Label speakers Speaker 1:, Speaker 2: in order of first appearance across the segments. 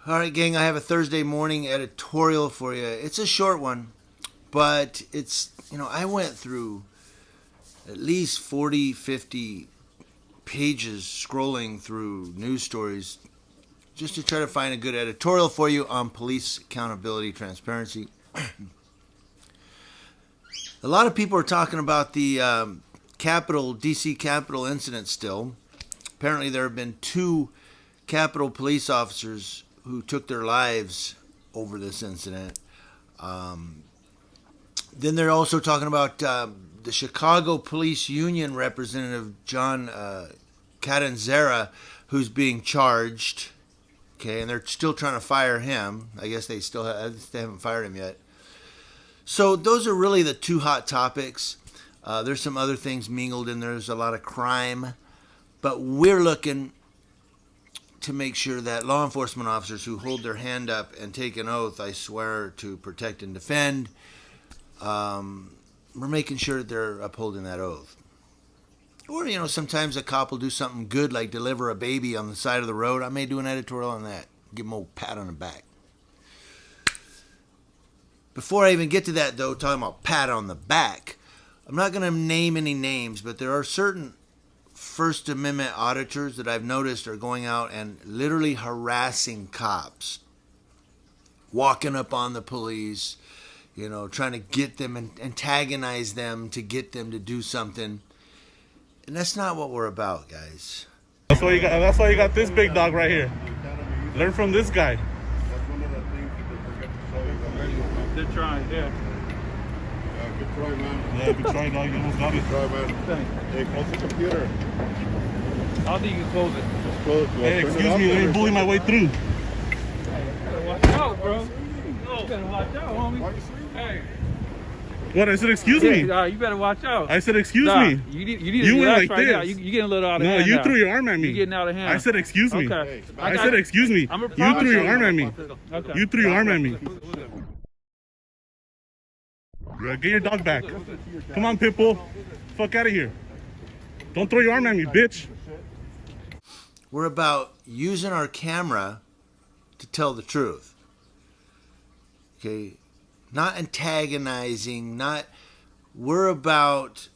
Speaker 1: All right, gang, I have a Thursday morning editorial for you. It's a short one, but I went through at least 40, 50 pages scrolling through news stories just to try to find a good editorial for you on police accountability, transparency. A lot of people are talking about the DC Capitol incident still. Apparently there have been 2 Capitol police officers who took their lives over this incident. Then they're also talking about the Chicago Police Union representative, John Catanzara, who's being charged. Okay, and they're still trying to fire him. I guess they haven't fired him yet. So those are really the 2 hot topics. There's some other things mingled in there. There's a lot of crime. But we're looking to make sure that law enforcement officers who hold their hand up and take an oath, I swear to protect and defend, we're making sure that they're upholding that oath. Or, sometimes a cop will do something good like deliver a baby on the side of the road. I may do an editorial on that. Give them a old pat on the back. Before I even get to that, though, talking about pat on the back, I'm not going to name any names, but there are certain First Amendment auditors that I've noticed are going out and literally harassing cops, walking up on the police, trying to get them and antagonize them to get them to do something. And that's not what we're about, guys.
Speaker 2: That's why you got this big dog right here. Learn from this guy.
Speaker 3: That's one of the things that they forget to tell you.
Speaker 2: They're trying, yeah.
Speaker 3: Good try, man.
Speaker 2: Yeah, good try, dog. You almost got it.
Speaker 3: Good try, man. Hey, close the computer.
Speaker 4: I don't think you can close it.
Speaker 3: Just close.
Speaker 2: Hey, excuse me. Let me bully my way through.
Speaker 4: Hey, you better watch out, bro. You better watch out, homie. Hey.
Speaker 2: What? I said excuse me.
Speaker 4: You better watch out.
Speaker 2: I said excuse me.
Speaker 4: You need
Speaker 2: You
Speaker 4: to
Speaker 2: went
Speaker 4: relax
Speaker 2: like
Speaker 4: right
Speaker 2: this.
Speaker 4: now. You getting a little out of hand.
Speaker 2: No, you
Speaker 4: now.
Speaker 2: threw your arm at me.
Speaker 4: You getting out of hand.
Speaker 2: I said excuse me.
Speaker 4: Okay.
Speaker 2: I said excuse me. You threw your arm at me.
Speaker 4: Okay.
Speaker 2: You threw your arm at me. Get your dog back. Come on, Pitbull. Fuck out of here. Don't throw your arm at me, bitch.
Speaker 1: We're about using our camera to tell the truth. Okay? Not antagonizing, we're about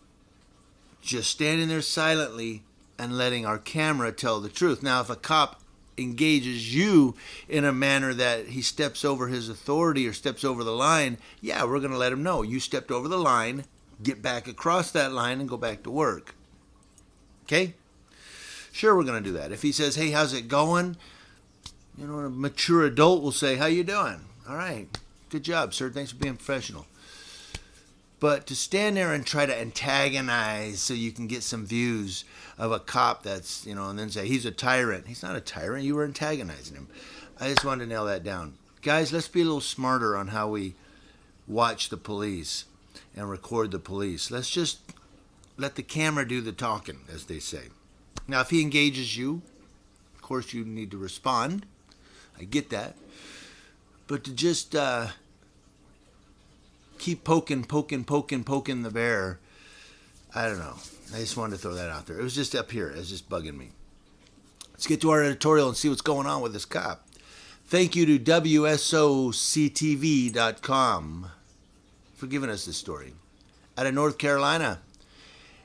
Speaker 1: just standing there silently and letting our camera tell the truth. Now, if a cop engages you in a manner that he steps over his authority or steps over the line, yeah, we're going to let him know. You stepped over the line, get back across that line and go back to work. Okay? Sure, we're going to do that. If he says, hey, how's it going? A mature adult will say, how you doing? All right. Good job, sir. Thanks for being professional. But to stand there and try to antagonize so you can get some views of a cop that's, and then say he's a tyrant. He's not a tyrant. You were antagonizing him. I just wanted to nail that down. Guys, let's be a little smarter on how we watch the police and record the police. Let's just let the camera do the talking, as they say. Now, if he engages you, of course you need to respond. I get that. But to just keep poking the bear, I don't know. I just wanted to throw that out there. It was just up here. It was just bugging me. Let's get to our editorial and see what's going on with this cop. Thank you to WSOCTV.com for giving us this story. Out of North Carolina,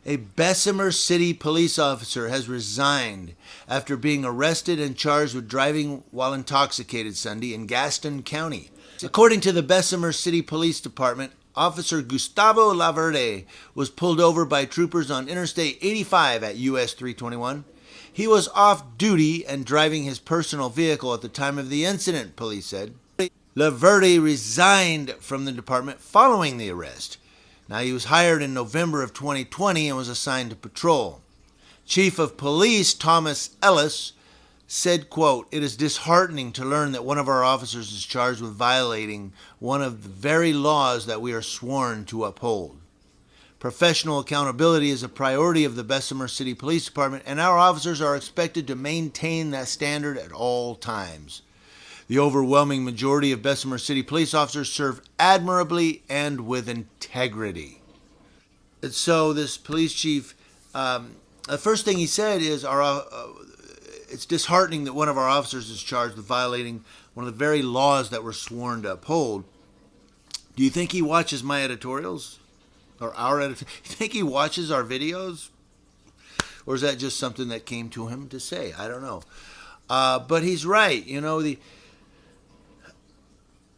Speaker 1: a Bessemer City police officer has resigned after being arrested and charged with driving while intoxicated Sunday in Gaston County. According to the Bessemer City Police Department, Officer Gustavo Laverde was pulled over by troopers on Interstate 85 at US 321. He was off duty and driving his personal vehicle at the time of the incident, police said. Laverde resigned from the department following the arrest. Now, he was hired in November of 2020 and was assigned to patrol. Chief of Police Thomas Ellis said, quote, "It is disheartening to learn that one of our officers is charged with violating one of the very laws that we are sworn to uphold. Professional accountability is a priority of the Bessemer City Police Department, and our officers are expected to maintain that standard at all times. The overwhelming majority of Bessemer City police officers serve admirably and with integrity." And so this police chief, the first thing he said is it's disheartening that one of our officers is charged with violating one of the very laws that we're sworn to uphold. Do you think he watches my editorials? Or our editorial? You think he watches our videos? Or is that just something that came to him to say? I don't know. But he's right. You know,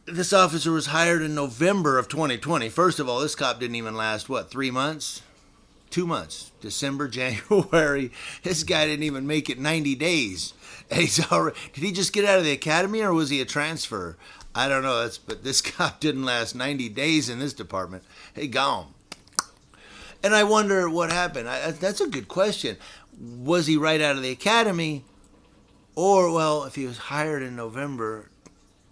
Speaker 1: this officer was hired in November of 2020. First of all, this cop didn't even last, 3 months? 2 months. December, January. This guy didn't even make it 90 days. And did he just get out of the academy, or was he a transfer? I don't know. But this cop didn't last 90 days in this department. He gone. And I wonder what happened. That's a good question. Was he right out of the academy? Or, well, if he was hired in November,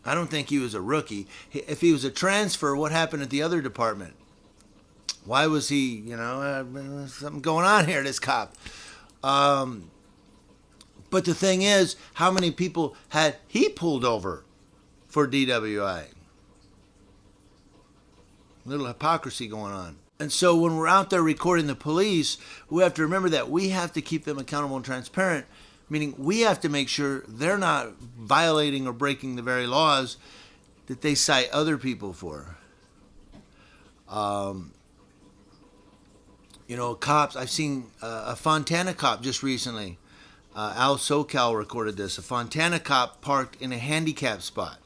Speaker 1: I don't think he was a rookie. If he was a transfer, what happened at the other department? Why was he, something going on here, this cop? But the thing is, how many people had he pulled over for DWI? Little hypocrisy going on. And so when we're out there recording the police, we have to remember that we have to keep them accountable and transparent, meaning we have to make sure they're not violating or breaking the very laws that they cite other people for. Cops, I've seen a Fontana cop just recently. Al SoCal recorded this. A Fontana cop parked in a handicapped spot.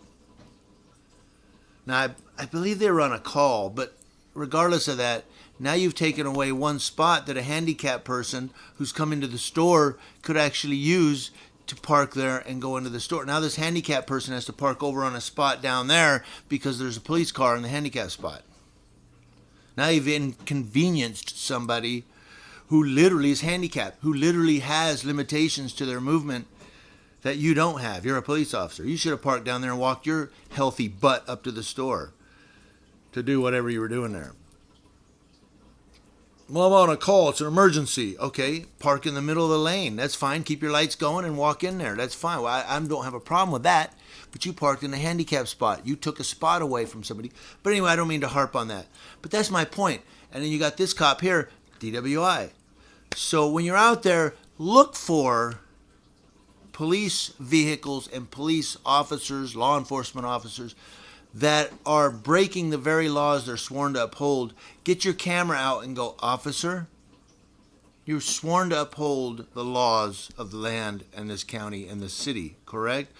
Speaker 1: Now, I believe they were on a call, but regardless of that, now you've taken away one spot that a handicapped person who's come into the store could actually use to park there and go into the store. Now this handicapped person has to park over on a spot down there because there's a police car in the handicapped spot. Now you've inconvenienced somebody who literally is handicapped, who literally has limitations to their movement that you don't have. You're a police officer. You should have parked down there and walked your healthy butt up to the store to do whatever you were doing there. Well, I'm on a call. It's an emergency. Okay, park in the middle of the lane. That's fine. Keep your lights going and walk in there. That's fine. Well, I don't have a problem with that. But you parked in a handicapped spot. You took a spot away from somebody. But anyway, I don't mean to harp on that. But that's my point. And then you got this cop here, DWI. So when you're out there, look for police vehicles and police officers, law enforcement officers, that are breaking the very laws they're sworn to uphold. Get your camera out and go, officer, you're sworn to uphold the laws of the land and this county and this city, correct?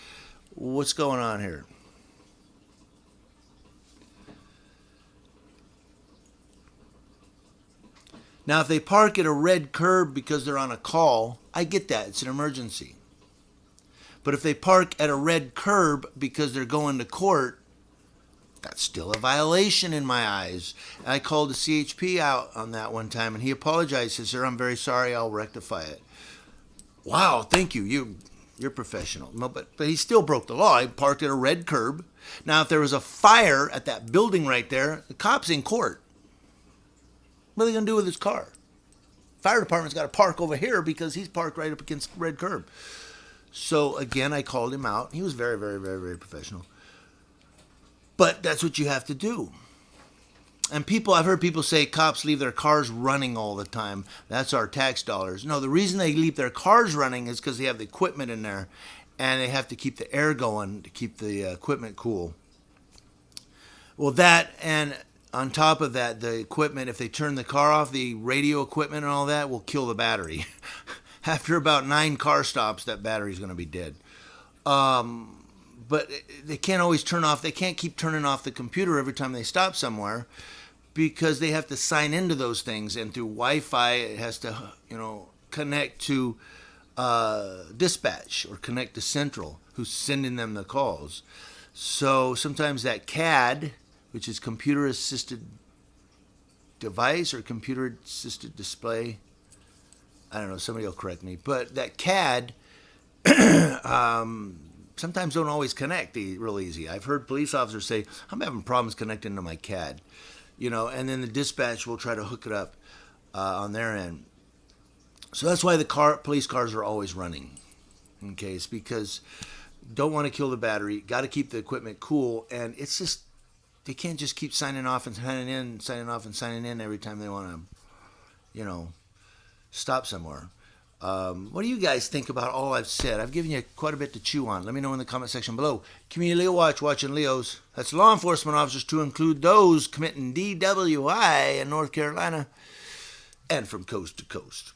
Speaker 1: What's going on here? Now, if they park at a red curb because they're on a call, I get that. It's an emergency. But if they park at a red curb because they're going to court, that's still a violation in my eyes. I called the CHP out on that one time, and he apologized. He said, sir, I'm very sorry. I'll rectify it. Wow, thank you. You're professional. No, but he still broke the law. He parked at a red curb. Now, if there was a fire at that building right there, the cop's in court. What are they going to do with his car? Fire department's got to park over here because he's parked right up against the red curb. So, again, I called him out. He was very, very, very, very professional. But that's what you have to do. And I've heard people say cops leave their cars running all the time. That's our tax dollars. No, the reason they leave their cars running is because they have the equipment in there and they have to keep the air going to keep the equipment cool. Well, that, and on top of that, the equipment, if they turn the car off, the radio equipment and all that will kill the battery. After about 9 car stops, that battery's going to be dead. But they can't always turn off. They can't keep turning off the computer every time they stop somewhere because they have to sign into those things. And through Wi-Fi, it has to, connect to dispatch or connect to Central, who's sending them the calls. So sometimes that CAD, which is computer-assisted device or computer-assisted display, I don't know, somebody will correct me, but that CAD sometimes don't always connect real easy. I've heard police officers say, I'm having problems connecting to my CAD, and then the dispatch will try to hook it up on their end. So that's why the police cars are always running, okay? It's because don't want to kill the battery, got to keep the equipment cool, and it's just, they can't just keep signing off and signing in, signing off and signing in every time they want to, stop somewhere. What do you guys think about all I've said? I've given you quite a bit to chew on. Let me know in the comment section below. Community Leo Watch, watching Leos. That's law enforcement officers to include those committing DWI in North Carolina and from coast to coast.